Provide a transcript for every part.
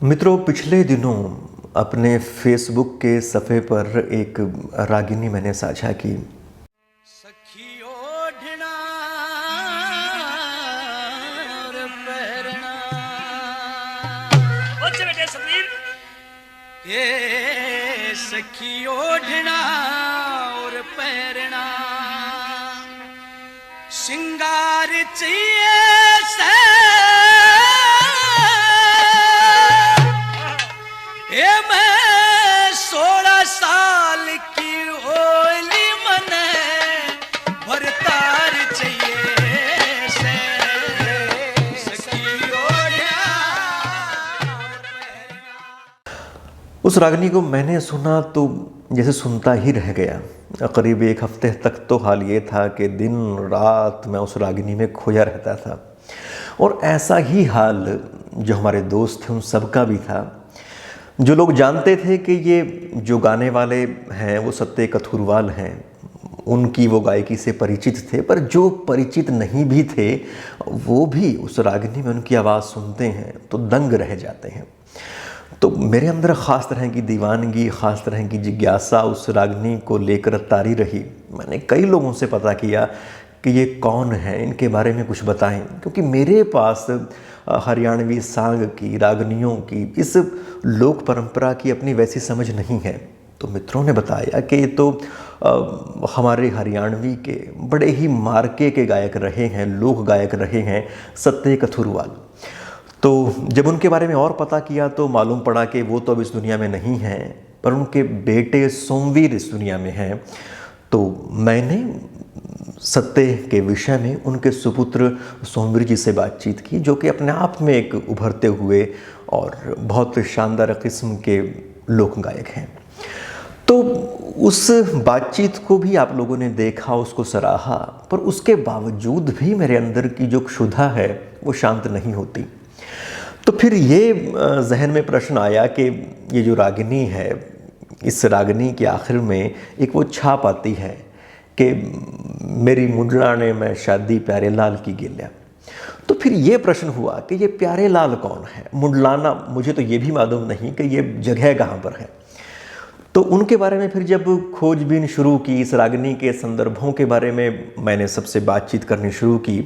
मित्रों, पिछले दिनों अपने फेसबुक के सफ़े पर एक रागिनी मैंने साझा की। सखी ओढ़ना और पहरना, बच्चे बेटे समीर, ये सखी ओढ़ना और पहरना, श्रृंगार चाहिए से ये मैं 16 साल की होली मने भरतार चाहिए से सखी ओढ़ना। उस रागिनी को मैंने सुना तो जैसे सुनता ही रह गया। करीब एक हफ्ते तक तो हाल ये था कि दिन रात मैं उस रागिनी में खोया रहता था। और ऐसा ही हाल जो हमारे दोस्त थे उन सबका भी था। जो लोग जानते थे कि ये जो गाने वाले हैं वो सत्य कथुरवाल हैं, उनकी वो गायकी से परिचित थे, पर जो परिचित नहीं भी थे वो भी उस रागिनी में उनकी आवाज़ सुनते हैं तो दंग रह जाते हैं। तो मेरे अंदर ख़ास तरह की दीवानगी, ख़ास तरह की जिज्ञासा उस रागिनी को लेकर तारी रही। मैंने कई लोगों से पता किया कि ये कौन है, इनके बारे में कुछ बताएं, क्योंकि मेरे पास हरियाणवी सांग की, रागनियों की, इस लोक परंपरा की अपनी वैसी समझ नहीं है। तो मित्रों ने बताया कि ये तो हमारे हरियाणवी के बड़े ही मार्के के गायक रहे हैं, लोक गायक रहे हैं सत्य कथुरवाल। तो जब उनके बारे में और पता किया तो मालूम पड़ा कि वो तो अब इस दुनिया में नहीं हैं, पर उनके बेटे सोमवीर इस दुनिया में हैं। तो मैंने सत्य के विषय में उनके सुपुत्र सोमवीर जी से बातचीत की, जो कि अपने आप में एक उभरते हुए और बहुत शानदार किस्म के लोक गायक हैं। तो उस बातचीत को भी आप लोगों ने देखा, उसको सराहा, पर उसके बावजूद भी मेरे अंदर की जो क्षुधा है वो शांत नहीं होती। तो फिर ये जहन में प्रश्न आया कि ये जो रागिनी है, इस रागिनी के आखिर में एक वो छाप आती है कि मेरी मुंडलाने में शादी प्यारे लाल की गिल्या। तो फिर ये प्रश्न हुआ कि ये प्यारे लाल कौन है, मुंडलाना, मुझे तो ये भी मालूम नहीं कि ये जगह कहाँ पर है। तो उनके बारे में फिर जब खोजबीन शुरू की, इस रागिनी के संदर्भों के बारे में मैंने सबसे बातचीत करनी शुरू की,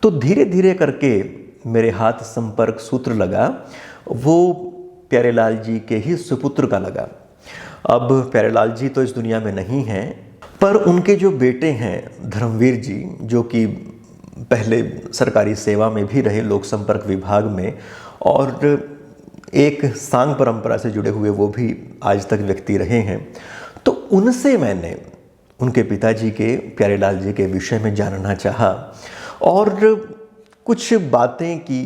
तो धीरे धीरे करके मेरे हाथ संपर्क सूत्र लगा, वो प्यारेलाल जी के ही सुपुत्र का लगा। अब प्यारेलाल जी तो इस दुनिया में नहीं हैं, पर उनके जो बेटे हैं धर्मवीर जी, जो कि पहले सरकारी सेवा में भी रहे, लोक संपर्क विभाग में, और एक सांग परंपरा से जुड़े हुए वो भी आज तक व्यक्ति रहे हैं। तो उनसे मैंने उनके पिताजी के, प्यारेलाल जी के विषय में जानना चाहा और कुछ बातें की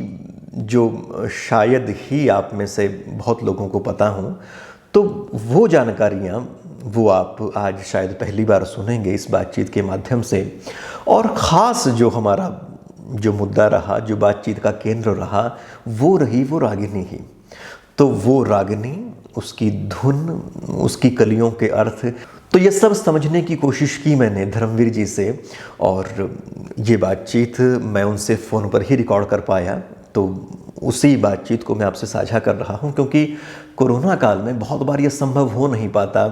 जो शायद ही आप में से बहुत लोगों को पता हों। तो वो जानकारियाँ वो आप आज शायद पहली बार सुनेंगे इस बातचीत के माध्यम से। और ख़ास जो हमारा जो मुद्दा रहा, जो बातचीत का केंद्र रहा, वो रही वो रागिनी ही। तो वो रागिनी, उसकी धुन, उसकी कलियों के अर्थ, तो ये सब समझने की कोशिश की मैंने धर्मवीर जी से। और ये बातचीत मैं उनसे फ़ोन पर ही रिकॉर्ड कर पाया। तो उसी बातचीत को मैं आपसे साझा कर रहा हूँ, क्योंकि कोरोना काल में बहुत बार ये संभव हो नहीं पाता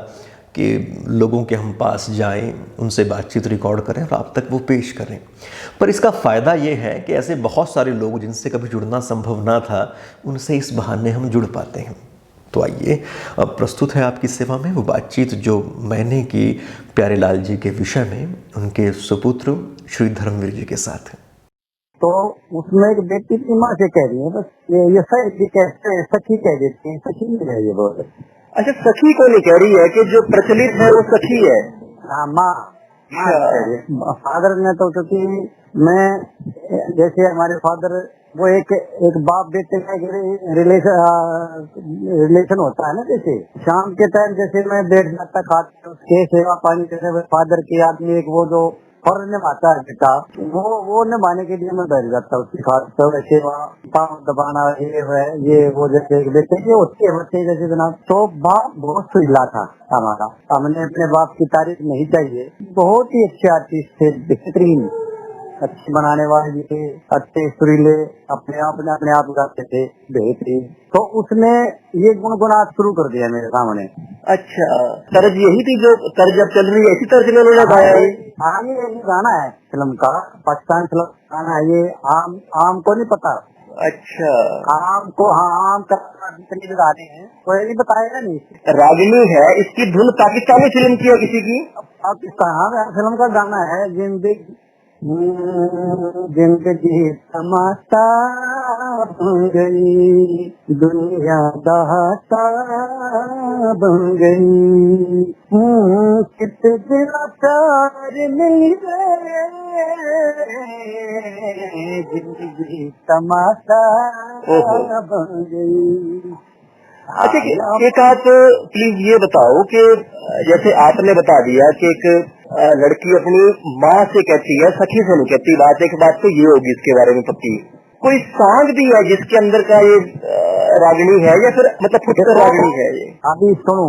कि लोगों के हम पास जाएं, उनसे बातचीत रिकॉर्ड करें और आप तक वो पेश करें। पर इसका फ़ायदा ये है कि ऐसे बहुत सारे लोग जिनसे कभी जुड़ना संभव ना था, उनसे इस बहाने हम जुड़ पाते हैं। तो आइए, अब प्रस्तुत है आपकी सेवा में वो बातचीत जो मैंने की प्यारेलाल जी के विषय में उनके सुपुत्र श्री धर्मवीर जी के साथ। तो उसमें एक बेटी की माँ से कह रही है, बस ये कैसे सखी कह देती है, सखी नहीं है ये बोल। अच्छा, सखी को नहीं कह रही है कि जो प्रचलित है वो सखी है। हाँ, माँ फादर ने तो, क्योंकि मैं जैसे हमारे फादर वो एक बाप बेटे का रिलेशन होता है ना। जैसे शाम के टाइम जैसे मैं बैठ जाता खाते, उसके सेवा पानी करने फादर के आदमी एक वो जो फर्ज निभाता है बेटा, वो निभाने के लिए मैं बैठ जाता उसकी खाते, सेवा पाँव दबाना, ये है ये वो, जैसे एक बेटे के होते बच्चे जैसे जनाब। तो बाप बहुत सुझला था हमारा, हमने अपने बाप की तारीफ नहीं चाहिए, बहुत ही अच्छे आर्टिस्ट थे, बेहतरीन। अच्छे बनाने वाले भी थे, अच्छे सुरीले अपने आप गाते थे, बेहतरीन। तो उसने ये गुनगुनाना शुरू कर दिया मेरे सामने। अच्छा, तर्ज यही थी जो तर्ज अब चल रही है, इसी तर्ज में उन्होंने गाया है? हाँ, ये गाना है फिल्म का, पाकिस्तान फिल्म गाना है ये। आम को नहीं पता। अच्छा, आम को, हाँ, आम का जितने गाने हैं कोई नहीं बताएगा नहीं। रागिनी है, इसकी धुन पाकिस्तानी फिल्म की है किसी की? पाकिस्तान फिल्म का गाना है, जिंदगी तमाशा बन गई, दुनिया दाता बन गई, कितने दिल प्यार मिल गए, जिंदगी तमाशा बन गई। अच्छा, एक आप प्लीज ये बताओ कि जैसे आपने बता दिया कि एक लड़की अपनी माँ से कहती है, सखी से नहीं कहती, एक बात तो ये होगी इसके बारे में पक्की। कोई सॉन्ग भी है जिसके अंदर का ये रागिनी है, या फिर मतलब फुटकर रागिनी है ये? अभी सुनो,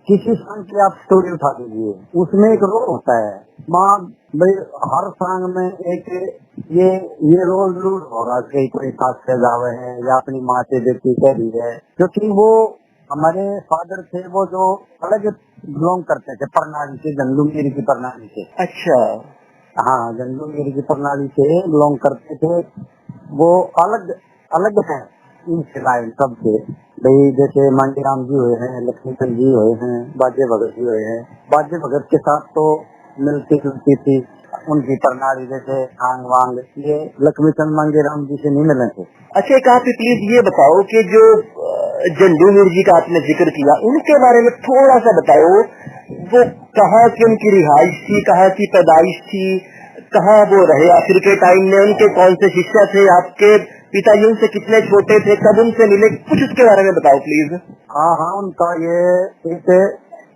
किसी सॉन्ग की आप स्टोरी उठा दीजिए, उसमें एक रोल होता है माँ भाई, हर सॉन्ग में एक ये रोल जरूर होगा कि कोई सास से जावे है या अपनी माँ से बेटी कह रही है, क्योंकि वो हमारे फादर थे, वो जो अलग बिलोंग करते थे प्रणाली से, जंगलूमीर की प्रणाली से। अच्छा, हाँ, जंगलूमीर की प्रणाली से बिलोंग करते थे, वो अलग अलग है इनसे लाइन सबसे। भाई जैसे मांगीराम जी हुए हैं, लक्ष्मीचंद जी हुए हैं, बाजे भगत जी हुए हैं। बाजे भगत के साथ तो मिलती जुलती थी उनकी प्रणाली, जैसे आंग वांग, ये लक्ष्मीचंद मांगीराम जी से नहीं मिले थे। अच्छा, एक आप प्लीज ये बताओ कि जो जंडूमीर जी का आपने जिक्र किया, उनके बारे में थोड़ा सा बताओ। वो कहाँ की उनकी रिहाइश थी, कहाँ की पैदाइश थी, कहाँ वो रहे आखिर के टाइम में, उनके कौन से शिष्य थे, आपके पिताजी उनसे कितने छोटे थे, कब उनसे मिले, कुछ उसके बारे में बताओ प्लीज। हाँ, उनका ये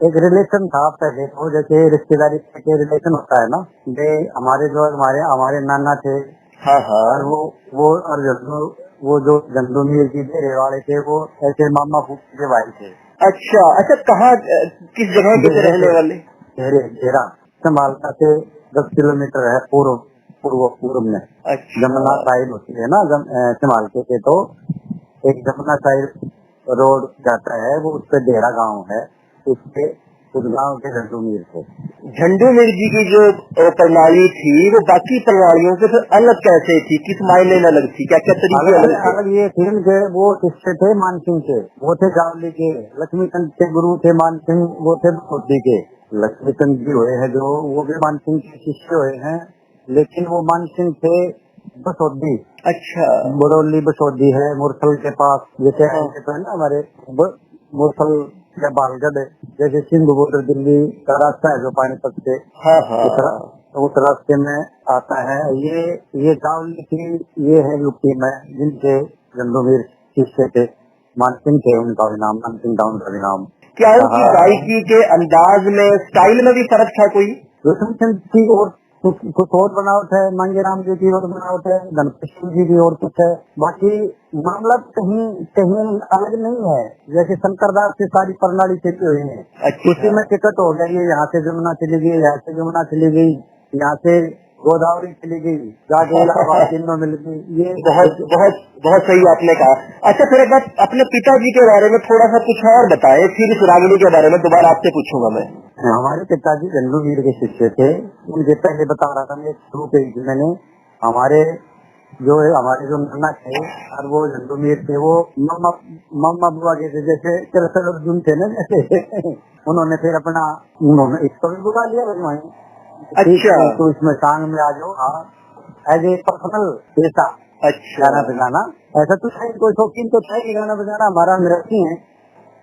एक रिलेशन था पहले तो, जैसे रिश्तेदारी के रिलेशन होता है ना, ये हमारे नाना थे। हाँ हाँ, और वो जो जंडूमीर जी डेरे वाले थे, वो ऐसे मामा फूफी के भाई थे। अच्छा, कहाँ किस जगह के रहने वाले? डेरा संभालता से 10 किलोमीटर है पूर्व में। अच्छा, जमुना साइड होती है ना, संभालते थे तो एक जमुना साइड रोड जाता है, वो उस पे डेरा गांव है, उसके उस गांव के झंडूमीर थे। झंडूमीर जी की जो प्रणाली थी वो बाकी प्रणालियों से फिर अलग कैसे थी, किस मायने में अलग थी, क्या क्या तरीके अलग ये थे उनके, वो शिष्य थे मानसिंह के, वो थे जावली के। लक्ष्मीचंद के गुरु थे मानसिंह, वो थे बसोदी के। लक्ष्मीचंद जी हुए हैं जो, वो भी मानसिंह के शिष्य हुए हैं, लेकिन वो मानसिंह थे बसोदी। अच्छा, बरौली बसोदी है मुरथल के पास, जैसे तो है ना हमारे मुरथल या बालगढ़, जैसे सिंध बॉर्डर दिल्ली का रास्ता है जो पानीपत से, हाँ हाँ, उस रास्ते में आता है। ये जावली थी, ये है यूपी में, जिनके जंडूमीर शिष्य थे, मानसिंह थे उनका भी नाम, मानसिंह था उनका भी नाम। क्या उनकी गायकी के अंदाज में, स्टाइल में भी फर्क था कोई? लक्ष्मीचंद जी और कुछ और बनावट है, मांगीराम जी की और बनावट है, धनकृष्ण जी की और कुछ है, बाकी मामला कहीं अलग नहीं है। जैसे शंकरदास की सारी प्रणाली चली हुई है। अच्छा, उसी में टिकट हो गई, यहाँ से जमुना चली गई, यहाँ से जमुना चली गई, यहाँ से गोदावरी चली गई, जाके इलाहाबाद तीनों मिल गई। ये बहुत बहुत बहुत सही आपने कहा। अच्छा, फिर एक बात अपने पिताजी के बारे में थोड़ा सा कुछ और बताएं, फिर इस रागिनी के बारे में दोबारा आपसे पूछूंगा मैं। हमारे पिताजी जंडूमीर के शिष्य थे, उनके पहले बता रहा था मैं शुरू पे मैंने, हमारे जो नाना थे और वो जंडूमीर थे, वो मम्मा बुआ के थे, जैसे चरसर अर्जुन थे ना जैसे उन्होंने फिर उन्होंने इसको भी बुला लिया। अच्छा, तो इसमें सांग में आ जाओ, एज ए पर्सनल पेशा। अच्छा, गाना बजाना ऐसा तो है, कोई शौकीन तो है गाना बजाना, हमारा मृत्यु है,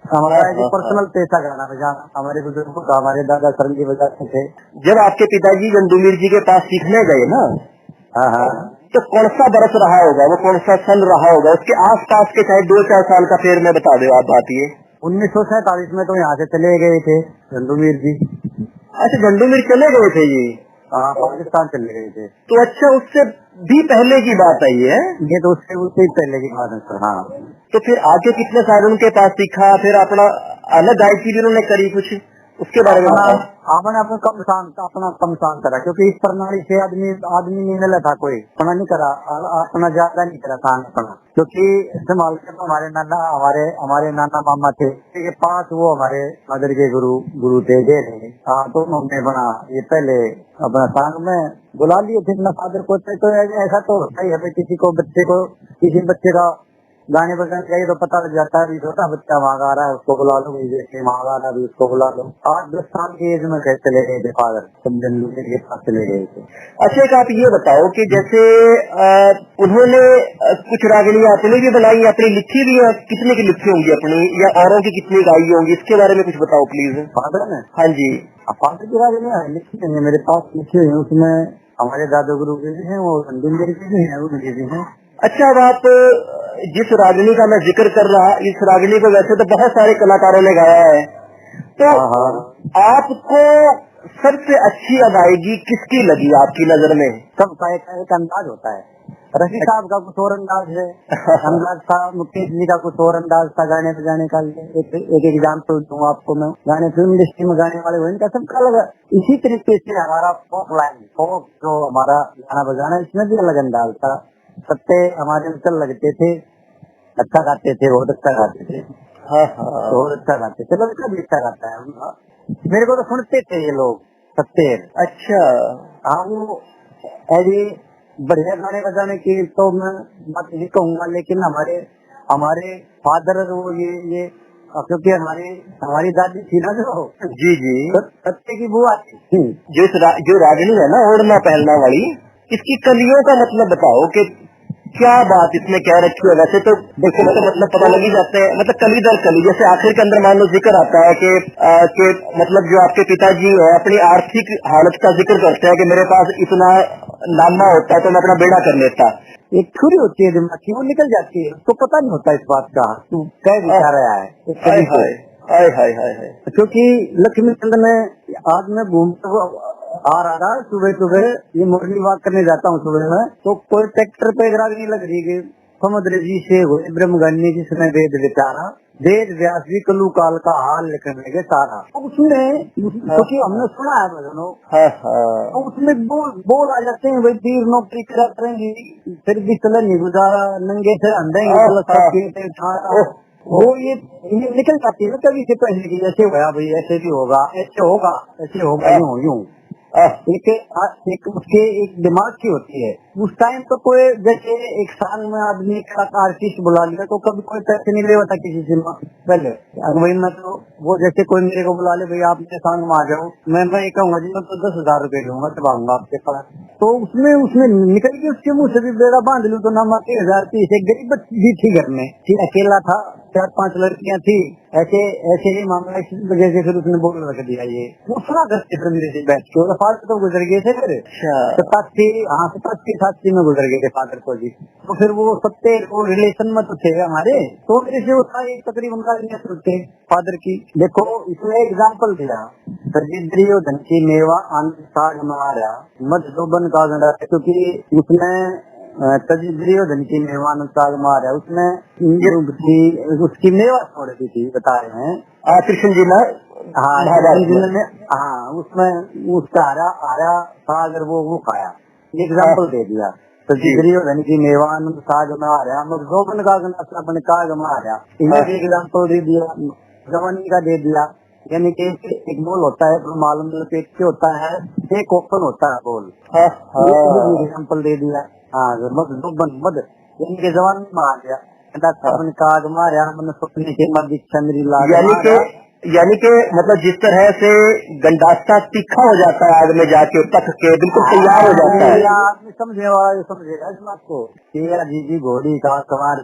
हमारा एज ए पर्सनल पेशा गाना बजाना। हमारे बुजुर्गों का, हमारे दादा सरंगी बजाते थे। जब आपके पिताजी जंडूमीर जी के पास सीखने गए ना, हाँ, तो कौन सा बरस रहा होगा, वो कौन सा सन रहा होगा, उसके आसपास के चाहे 2-4 साल का फेर में बता दो आप बात ये। 1947 में तो यहाँ से चले गए थे जंडूमीर जी। अच्छा, जंडूमीर चले गए थे ये? हाँ, पाकिस्तान चले गए थे। तो अच्छा, उससे भी पहले की बात है ये? ये तो उससे ही पहले की बात है सर। हाँ, तो फिर आगे कितने साल उनके पास सीखा, फिर अपना अलग गायकी भी उन्होंने करी कुछ? उसके बारे में बताओ। आपने अपना कम शांत करा, क्योंकि इस प्रणाली से आदमी नहीं मिला था, कोई अपना नहीं करा, अपना ज्यादा नहीं करा था अपना, क्योंकि संभाल के तो हमारे नाना मामा थे, ये 5 वो हमारे मदर के गुरु थे, हाँ, तो उन्होंने बना ये पहले अपना सांग में बुला लिए थे अपना फादर को। तो ऐसा तो होता ही है, किसी बच्चे का गाने बजाने चाहिए तो पता लग जाता है, छोटा बच्चा वहाँ गा रहा है उसको बुला लो, जैसे वहाँ गा रहा है उसको बुला लो। 8-10 साल की एज में कैसे चले गए थे फादर, सब जनलू के पास चले गए थे। अच्छा, एक आप ये बताओ कि जैसे उन्होंने कुछ रागनियां अपनी भी बनाई, अपनी लिखी भी है, कितने की लिखी होंगी अपनी, या औरों की कितनी गाई होंगी, इसके बारे में कुछ बताओ प्लीज। फादर ने, हाँ जी। फादर की रागनियां लिखी नहीं है मेरे पास, लिखी हुई है, उसमें हमारे दादा गुरु के भी हैं, वो रंदिंदर के भी हैं, वो भी हैं। अच्छा, अब आप जिस रागनी का मैं जिक्र कर रहा, इस रागनी को वैसे तो बहुत सारे कलाकारों ने गाया है, तो आपको सबसे अच्छी अदायगी किसकी लगी आपकी नजर में? सबका एक अंदाज होता है, रफी साहब का कुछ और अंदाज है, अंदाज था, मुकेश जी का कुछ और अंदाज था गाने बजाने का। एक एग्जाम्पल दूं आपको मैं, गाने फिल्म इंडस्ट्री में गाने वाले, इनका सबका अलग। इसी तरीके से हमारा फोक जो हमारा गाना बजाना, इसमें भी अलग अंदाज था। सत्ते हमारे अंकल लगते थे, अच्छा गाते थे, बहुत अच्छा गाते थे, बहुत अच्छा गाते थे, लड़का भी अच्छा गाता है, मेरे को तो सुनते थे ये लोग सत्ते। अच्छा, हाँ, वो ऐसे बढ़िया गाने बजाने की तो मैं बात नहीं कहूँगा, लेकिन हमारे फादर वो ये क्योंकि हमारी दादी थी ना, जो जी जी, सत्ते की बुआ थी, जो रागनी है ना ओढ़ना पहनना वाली, इसकी कलियों का मतलब बताओ कि क्या बात इसमें कह रखी है। वैसे तो देखो मतलब पता लग ही जाते हैं, मतलब कली दर कली, जैसे आखिर के अंदर मान लो जिक्र आता है कि मतलब जो आपके पिताजी है अपनी आर्थिक हालत का जिक्र करते हैं कि मेरे पास इतना नामा होता है तो मैं अपना बेड़ा कर लेता। एक छुरी होती है दिमाग की, वो निकल जाती है, उसको पता नहीं होता इस बात का, तू क्या दिखा रहा है इस कली को। क्योंकि लक्ष्मी चंद्र ने, आज मैं घूमता आ रहा था सुबह, ये मॉर्निंग वॉक करने जाता हूँ सुबह में, तो कोई ट्रैक्टर पे एक रागनी लग रही है, समुद्र जी से हुए ब्रह्मगण्य जिसने वेद विचारा, वेद व्यास जी कलु काल का हाल लिखने लगे सारा। उसमें क्योंकि हमने सुना है भजनों, तो उसमें बोल आ जाते हैं, भाई तीर नौकरी करा करेंगी, फिर भी चले नहीं गुजारा, नंगे से अंधेंगे, वो ये निकल जाती है ना कभी से पहले की, जैसे होया भाई ऐसे भी होगा, ऐसे होगा यूं एक उसके एक दिमाग की होती है। उस टाइम तो कोई जैसे एक साल में आदमी का आर्टिस्ट बुला लिया तो कभी कोई पैसे नहीं ले होता किसी से पहले। वही मैं तो वो जैसे कोई मेरे को बुला ले, भाई आप मेरे संग में आ जाओ, मैं कहूँगा जी मैं तो 10,000 रुपए लूंगा तब आऊंगा आपके पास, तो उसमें निकल के उसके मुंह से भी बेड़ा बांध लूं तो नाम 30,000 एक गरीब बच्ची थी घर में, अकेला था, 4-5 लड़कियां थी, ऐसे ही मामला, इस वजह से फिर उसने बोल रख दिया। ये वो सुना करते फिर मेरे से बैठ के, फादर तो गुजर गए थे फिर 87 में गुजर गए थे फादर को जी। तो फिर वो सत्ते वो रिलेशन में तो थे हमारे, तो मेरे से उसका एक तकरीबन थे फादर की। देखो इसमें एग्जाम्पल दिया, दरिद्रियो धन की मेवा आनंद साग मारा मत जोबन का गंडा, क्योंकि उसमें तजिद्रियो धन की मेवान साग मारा, उसमें उसकी मेवा छोड़ दी थी, बता रहे हैं कृष्ण जी ने। हाँ, उसमें उसका हरा साग वो खाया, एग्जाम्पल दे दिया। तजिद्रियो धन की मेवान साग मारा मत जोबन का गंडा अपन काग मारा, एग्जाम्पल दे दिया। जवानी का दे दिया, यानी कि एक बोल होता है मालूम पेट से होता है, एक ओपन होता है बोल, एग्जाम्पल दे दिया। हाँ, मद यानी कि जवान में आ गया, काग मारा मन सपने के मद इच्छा मेरी लाग, यानी कि मतलब जिस तरह से गंडासा तीखा हो जाता है आग में जाके पक के बिल्कुल तैयार हो जाता है, आदमी समझेगा इस बात को। जी घोड़ी का कमार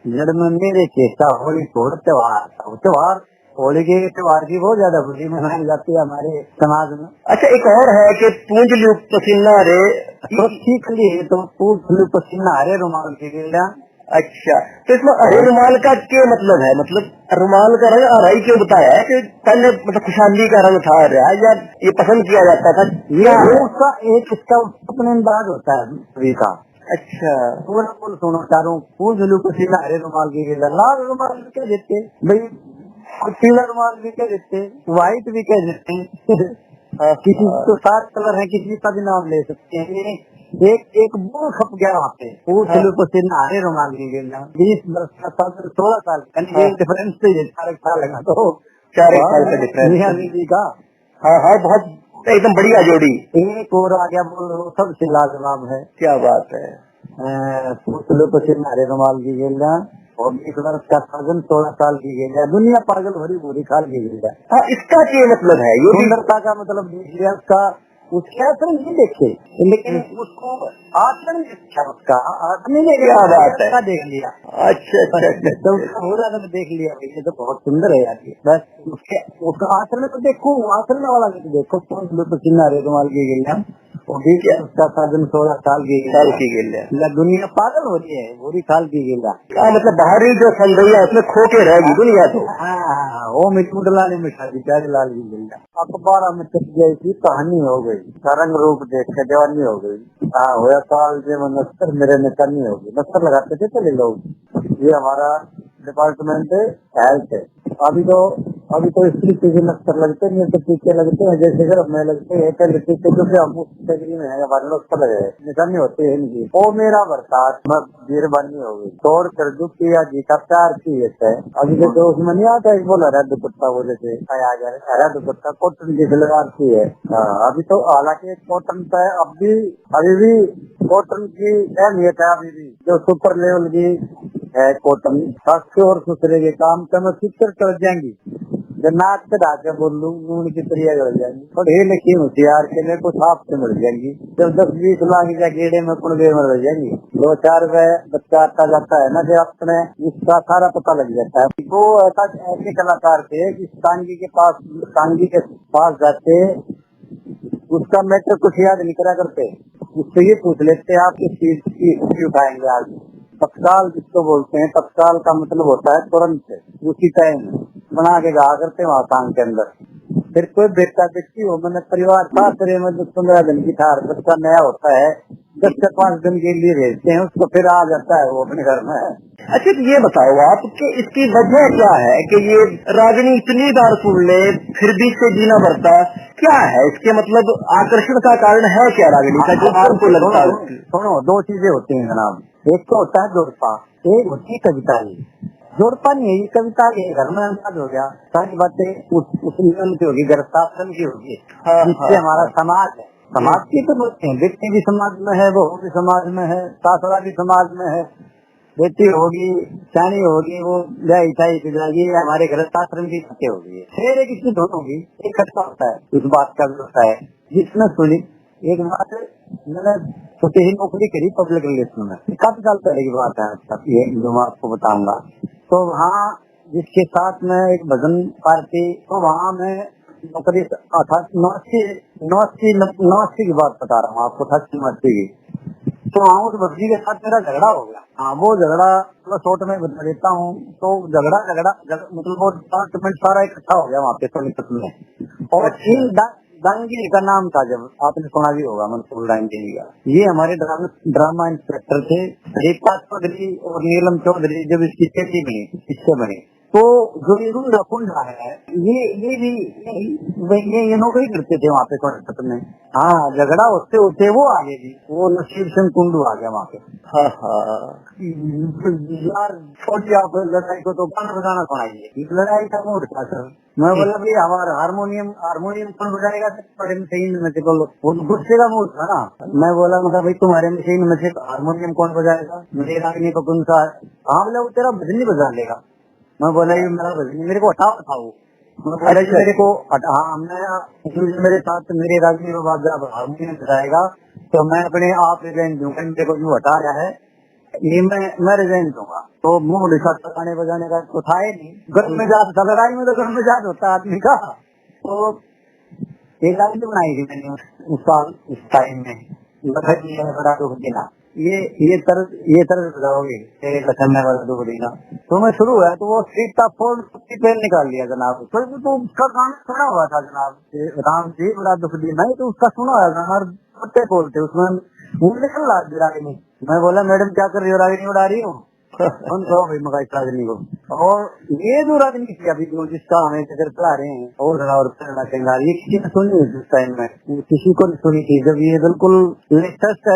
जड़ में मेरे केसा होली छोड़ त्योहार होली के त्योहार की बहुत ज्यादा खुशी मनाई जाती है हमारे समाज में। अच्छा, एक और है कि पूंज लू पसीना रे, तो सीख लिए तो पूंज लू पसीना हरे रुमाल के लिए। अच्छा, तो इसमें हरे रुमाल का क्या मतलब है? मतलब रुमाल का रंग हराई क्यों बताया है कि पहले मतलब खुशहाली का रंग था या ये पसंद किया जाता था? ये उसका एक इसका अपने अंदाज होता है सभी का। अच्छा, पूरा सुनो चारों पूंज लू पसीना हरे रुमाल के लिए, लाल रुमाल क्या देते भाई, और पीला रुमाल भी कह देते, व्हाइट भी कह देते हैं। किसी तो 7 कलर है, किसी का भी नाम ले सकते हैं। एक बुल खप गया वहाँ पे, पूछ लो तो सिर नहारे रुमाल की गिरना। 20 वर्ष का था, 16 साल का डिफरेंस से 4 साल लगा, तो 4 साल का डिफरेंस का। हाँ हाँ, बहुत एकदम बढ़िया जोड़ी। एक और आ गया बोल, सबसे लाजवाब है। क्या बात है। पूछ लो तो सिर नहारे रुमाल की गिरना, और 20 वर्ष का साजन 16 साल की गिरना। दुनिया पागल भरी बुरी खाल की गिरना। हाँ, इसका क्या मतलब है? ये सुंदरता का मतलब देख लिया उसका, उसके आचरण नहीं देखे, लेकिन उसको आचरण देखा, उसका आदमी ने क्या बात है, देख लिया। अच्छा अच्छा तो उसका हो रहा था, देख लिया ये तो बहुत सुंदर है यार। बस उसका आचरण तो देखो, आचरण वाला नहीं देखो। तो किनारे रुमाल की गिरना, और 20 उसका साधन 16 साल की गिरना। दुनिया पागल हो रही है, बुरी साल की गिरना। मतलब बाहरी जो सौंदर्य उसमें खो के रहेगी दुनिया। तो वो मिठूट लाल मिठा दी प्यारे लाल की गिरना। अखबार में जैसी कहानी हो गई, रंग रूप देख के दीवानी हो गई। हाँ, होया साल से नस्तर मेरे में करनी होगी। नस्तर लगाते थे चले लोग। ये हमारा डिपार्टमेंट हेल्थ है। अभी तो स्त्री के नस्तर लगते नहीं, तो टीके लगते हैं, जैसे घर में लगते हैं टीके, जो कि हम उस डिग्री में है, हमारे नस्तर लगे निशानी होती है इनकी। ओ मेरा बरसात गिरबानी हो गई, तोड़ कर दुखिया जी का प्यार की है। अभी तो दोस्त में नहीं आता, एक बोला हरा दुपट्टा, बोले थे आ गया हरा दुपट्टा, कॉटन की सलवार की है। अभी तो हालांकि कॉटन का है, अभी भी कॉटन की अहमियत है। अभी भी जो सुपर लेवल की है कॉटन, सस्ते और सुथरे के काम का मैं फिक्र कर जाएंगी। जब नाक से ढाके बोल लूँ नून की तरिया कर जाएंगी, और हे लेकिन होशियार के लिए कुछ आप से मिल जाएंगी। जब 10-20 लाख या गेड़े में कुड़े में रह जाएंगी, 2-4 रुपए बच्चा आता जाता है ना, जो अपने इसका सारा पता लग जाता है। वो ऐसे कलाकार थे कि टांगी के पास जाते, उसका मैटर कुछ याद नहीं करा करते, उससे ये पूछ लेते आप किस चीज की उठाएंगे आज। तत्काल जिसको बोलते हैं, तत्काल का मतलब होता है तुरंत, उसी टाइम बना के गा करते वहाँ काम के अंदर। फिर कोई बेटा बेटी हो, मैंने परिवार था तेरे में 15 दिन की थार, बच्चा नया होता है, 10 से 5 दिन के लिए भेजते हैं उसको, फिर आ जाता है वो अपने घर में। अच्छा, तो ये बताओ आप कि इसकी वजह क्या है कि ये रागिनी इतनी बार सुन ले फिर भी इससे जीना पड़ता क्या है? इसके मतलब आकर्षण का कारण है क्या रागिनी का, जो आपको लगता है? सुनो, 2 चीजें होती हैं जनाब। एक तो होता है जोड़पा, एक होती है कविता। जोड़पा नहीं है ये, कविता के घर में अंदाज हो गया, सारी बातें उस नियम की होगी, गर्भाश्रम की होगी, जिससे हमारा समाज है। समाज की तो बोलते हैं, बेटी भी समाज में है, बहू भी समाज में है, सासरा भी समाज में है, बेटी होगी चाणी होगी, वो ईसाई की जाएगी, हमारे घर आश्रम की बातें होगी, फिर एक इसकी दोनों होगी, एक खर्चा होता है। इस बात का भी होता है जिसमें सुनी एक बात, मैंने छोटी ही नौकरी करी पब्लिक रिलेशन में, काफी साल पहले की बात है, ये जो मैं आपको बताऊंगा। तो वहाँ जिसके साथ में एक भजन पार्टी, तो वहाँ मैं नौकरी 89 की बात बता रहा हूँ आपको, 89 की। तो हाँ, उस बच्ची के साथ मेरा झगड़ा हो गया। हाँ, वो झगड़ा मतलब शॉर्ट में बता देता हूँ। तो झगड़ा मतलब वो डिपार्टमेंट सारा इकट्ठा हो गया वहाँ पे सोनीपत में, और डांगी का नाम था, जब आपने सुना भी होगा मंसूर डांगी का। ये हमारे ड्रामा इंस्पेक्टर थे, हरिपाल चौधरी और नीलम चौधरी, जब इसकी खेती बनी। तो जो ये कुंडा है, ये नौकरी करते थे वहाँ पे सोनीपत में। हाँ, झगड़ा होते होते वो आगे भी, वो नसीब सिंह कुंडू आ गया वहाँ पे। यार छोटी आप लड़ाई को तो गाना बजाना सुनाइए, लड़ाई का मूड था सर। मैं बोला भाई हमारा हारमोनियम कौन बजाएगा, तुम्हारे मशीन में से बोलो, वो गुस्से का मूड था ना। मैं बोला भाई तुम्हारे मशीन में से हारमोनियम कौन बजाएगा, मेरे रागनी को कौन सा है? हाँ बोला वो तेरा भजन नहीं बजा लेगा। मैं बोला ये मेरा भजन, मेरे को हटाओ था वो। मैं बोला मेरे को हाँ, मेरे साथ मेरे रागनी को बाद हारमोनियम बजाएगा तो मैं अपने आप रिजाइन दूंगा, मेरे को जो हटा रहा है ये मैं रिजाइन दूंगा। तो मुंह लिखा गाने बजाने का तो था ही नहीं, घर में जात था, लड़ाई में तो घर में जात होता आदमी का। तो एक लाइन तो बनाई थी मैंने उस टाइम में, बड़ा दुख देना, ये तरह बताओगे तेरे कसम में बड़ा दुख देना। तो मैं शुरू हुआ तो वो सीता फोन पेन निकाल लिया जनाब। तो उसका गाना सुना हुआ था जनाब, राम जी बड़ा दुख देना, तो उसका सुना हुआ गाना, पत्ते बोलते उसमें मुझे निकल रहा रागिनी। मैं बोला मैडम क्या कर रही हो, रागिनी उड़ा रही हूँ? कौन सा भाई मगा इस रागनी को। और ये जो रागनी थी अभी जो जिसका हमें जिक्र करा रहे हैं और प्रेरणा श्रृंगार, ये किसी ने सुनी उस टाइम में, किसी को नहीं सुनी थी जब ये बिल्कुल लेटेस्ट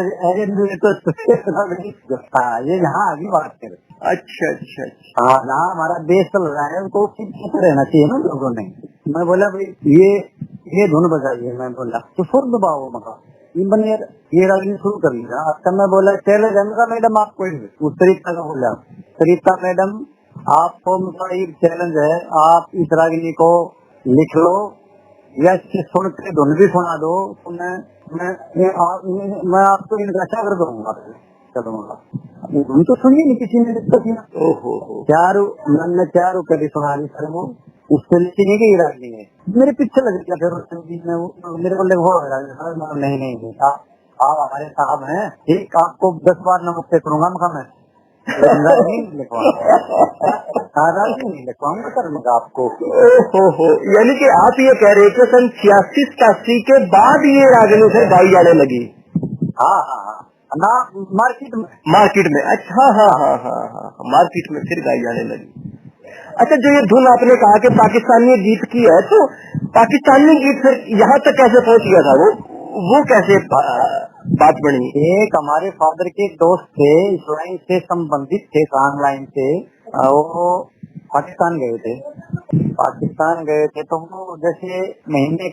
ये यहाँ आगे बात कर। अच्छा अच्छा अच्छा। हाँ जहाँ हमारा देश चल रहा है उनको पीछे रहना चाहिए ना लोगों ने। मैं बोला भाई ये धुन बजाइए, मैं बोला तो सुर दबाओ मगा ये रागनी शुरू कर लिया। अच्छा मैं बोला चैलेंज है मेरा मैडम आपको उस तरीका का बोला, तरीका मैडम आपको मतलब एक चैलेंज है, आप इस रागनी को लिख लो या इससे सुन के धुन भी सुना दो तो मैं आपको इनका शागर दूंगा। चलो धुन तो सुनिए नहीं किसी ने दिक्कत किया। ओहो मैंने 4 कभी सुना दी सर, वो उससे नीचे नहीं गई रागनी है, मेरे पीछे लग गया। फिर मेरे को नहीं आप हमारे साहब हैं, ठीक आपको 10 बार नमक से करूंगा मैं नहीं लिखवाऊंगा सर मैं आपको। ओहो, यानी कि आप ये कह रहे थे सन 86-87 के बाद ये रागनी फिर गाई जाने लगी। हाँ ना मार्केट में। अच्छा हाँ, मार्केट में फिर गाई जाने लगी। अच्छा जो ये धुन आपने कहा कि पाकिस्तानी गीत की है, तो पाकिस्तानी गीत फिर यहाँ तक कैसे पहुँच गया था? वो कैसे बात बनी? एक हमारे फादर के दोस्त थे, इस लाइन से संबंधित थे, खान लाइन से, वो पाकिस्तान गए थे तो वो जैसे महीने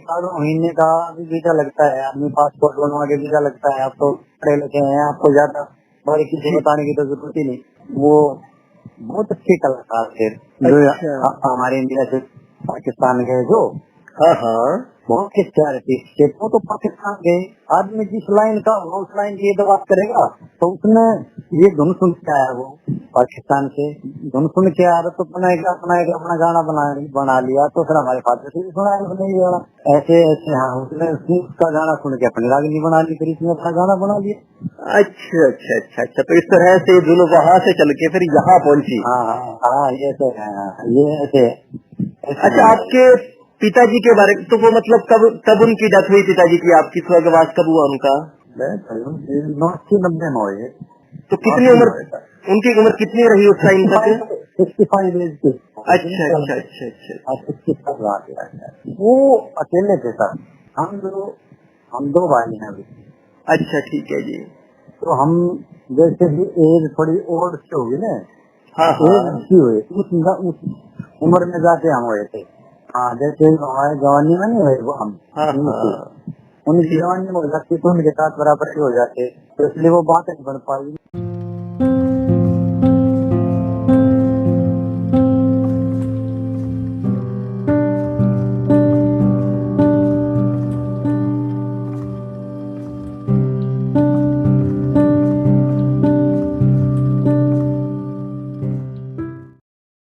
का वीजा लगता है, आदमी पासपोर्ट बनवा के वीजा लगता है। आप तो पढ़े लिखे हैं, आपको ज्यादा बारीकी से बताने की तो जरूरत ही नहीं। वो बहुत अच्छे कलाकार थे जो हमारे इंडिया से पाकिस्तान गए, जो बहुत अच्छे आर्टिस्ट थे। वो तो पाकिस्तान गए, आदमी जिस लाइन का उस लाइन की तो बात करेगा, तो उसने ये धुन सुन के आया, वो पाकिस्तान से धुन सुन के आया तो अपना गाना बना लिया। तो फिर हमारे फादर से भी सुना ऐसे हाँ, उसने उसका गाना सुन के अपनी रागनी बना ली, फिर इसने अपना गाना बना लिया। अच्छा, तो इस तरह से धुन वहाँ से चल के फिर यहाँ पहुँची। हाँ ये ऐसे। अच्छा आपके पिताजी के बारे में तो वो मतलब कब उनकी डेथ हुई पिताजी की, आपकी स्वर्गवास कब हुआ उनका? 90 में हुए। तो कितनी उम्र, उनकी उम्र कितनी रही उस टाइम तक? 65 एज की। अच्छा। वो अकेले थे सर, हम 2 भाई हैं अभी। अच्छा ठीक है जी। तो हम जैसे भी एज थोड़ी ओल्ड सी होगी ना, हाँ हुए उस उम्र में जाके हम हुए थे। हाँ जैसे हमारे जवानी में नहीं हुए वो हम, उनकी जवानी में हो जाती तो उनके साथ बराबर हो जाते, तो इसलिए वो बात नहीं बन पाई।